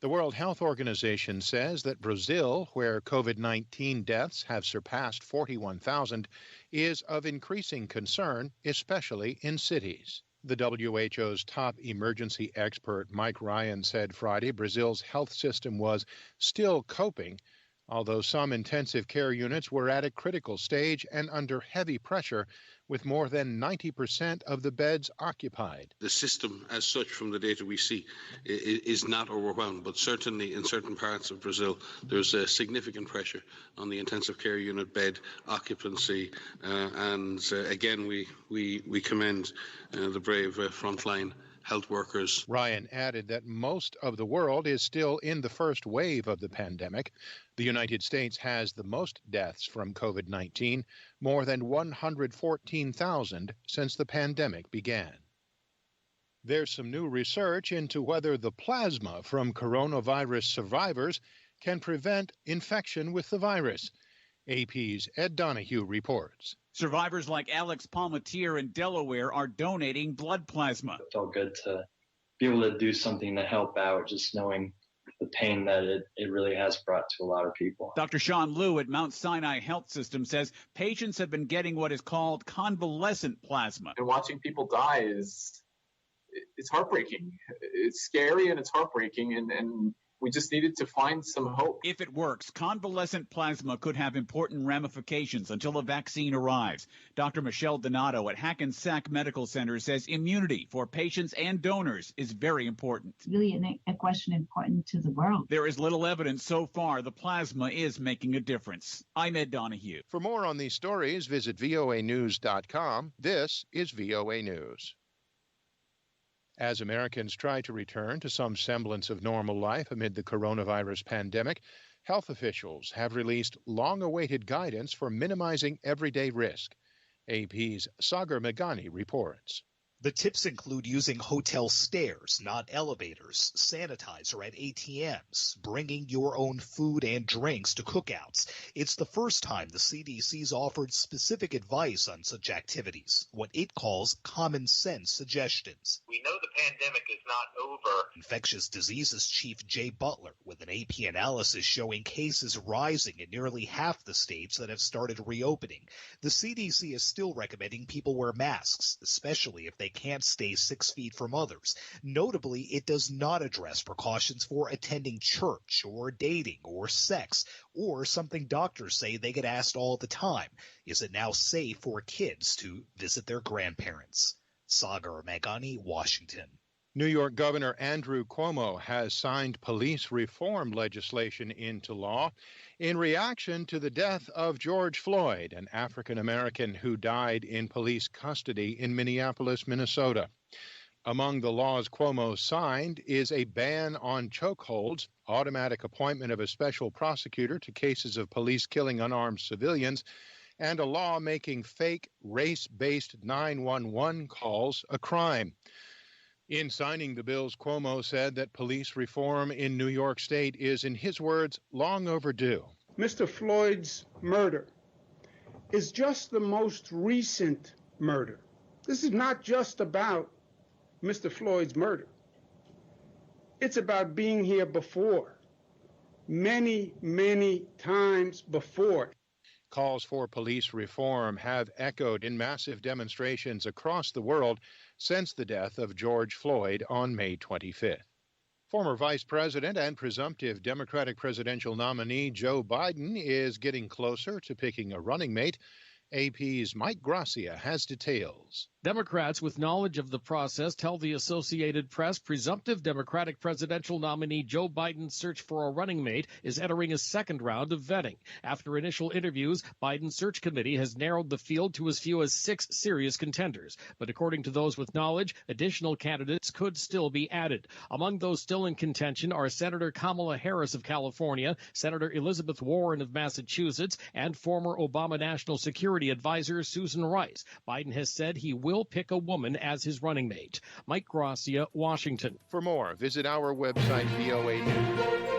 The World Health Organization says that Brazil, where COVID-19 deaths have surpassed 41,000, is of increasing concern, especially in cities. The WHO's top emergency expert, Mike Ryan, said Friday Brazil's health system was still coping, although some intensive care units were at a critical stage and under heavy pressure, with more than 90% of the beds occupied. The system as such, from the data we see, is not overwhelmed, but certainly in certain parts of Brazil there's a significant pressure on the intensive care unit bed occupancy, and again we commend the brave frontline health workers. Ryan added that most of the world is still in the first wave of the pandemic. The United States has the most deaths from COVID-19, more than 114,000 since the pandemic began. There's some new research into whether the plasma from coronavirus survivors can prevent infection with the virus. AP's Ed Donahue reports. Survivors like Alex Palmatier in Delaware are donating blood plasma. It felt good to be able to do something to help out, just knowing the pain that it really has brought to a lot of people. Dr. Sean Liu at Mount Sinai Health System says patients have been getting what is called convalescent plasma. And watching people die it's heartbreaking. It's scary and it's heartbreaking, and we just needed to find some hope. If it works, convalescent plasma could have important ramifications until a vaccine arrives. Dr. Michelle Donato at Hackensack Medical Center says immunity for patients and donors is very important. It's really a question important to the world. There is little evidence so far the plasma is making a difference. I'm Ed Donahue. For more on these stories, visit voanews.com. This is VOA News. As Americans try to return to some semblance of normal life amid the coronavirus pandemic, health officials have released long-awaited guidance for minimizing everyday risk. AP's Sagar Meghani reports. The tips include using hotel stairs, not elevators, sanitizer at ATMs, bringing your own food and drinks to cookouts. It's the first time the CDC's offered specific advice on such activities, what it calls common sense suggestions. We know the pandemic is not over. Infectious diseases chief Jay Butler, with an AP analysis showing cases rising in nearly half the states that have started reopening. The CDC is still recommending people wear masks, especially if they can't stay 6 feet from others. Notably, it does not address precautions for attending church or dating or sex, or something doctors say they get asked all the time. Is it now safe for kids to visit their grandparents? Sagar Meghani, Washington. New York Governor Andrew Cuomo has signed police reform legislation into law in reaction to the death of George Floyd, an African-American who died in police custody in Minneapolis, Minnesota. Among the laws Cuomo signed is a ban on chokeholds, automatic appointment of a special prosecutor to cases of police killing unarmed civilians, and a law making fake race-based 911 calls a crime. In signing the bills, Cuomo said that police reform in New York State is, in his words, long overdue. Mr. Floyd's murder is just the most recent murder. This is not just about Mr. Floyd's murder. It's about being here before, many, many times before. Calls for police reform have echoed in massive demonstrations across the world since the death of George Floyd on May 25th. Former Vice President and presumptive Democratic presidential nominee Joe Biden is getting closer to picking a running mate. AP's Mike Gracia has details. Democrats with knowledge of the process tell the Associated Press presumptive Democratic presidential nominee Joe Biden's search for a running mate is entering a second round of vetting. After initial interviews, Biden's search committee has narrowed the field to as few as 6 serious contenders. But according to those with knowledge, additional candidates could still be added. Among those still in contention are Senator Kamala Harris of California, Senator Elizabeth Warren of Massachusetts, and former Obama National Security Advisor Susan Rice. Biden has said he will pick a woman as his running mate. Mike Gracia, Washington. For more, visit our website, VOA News.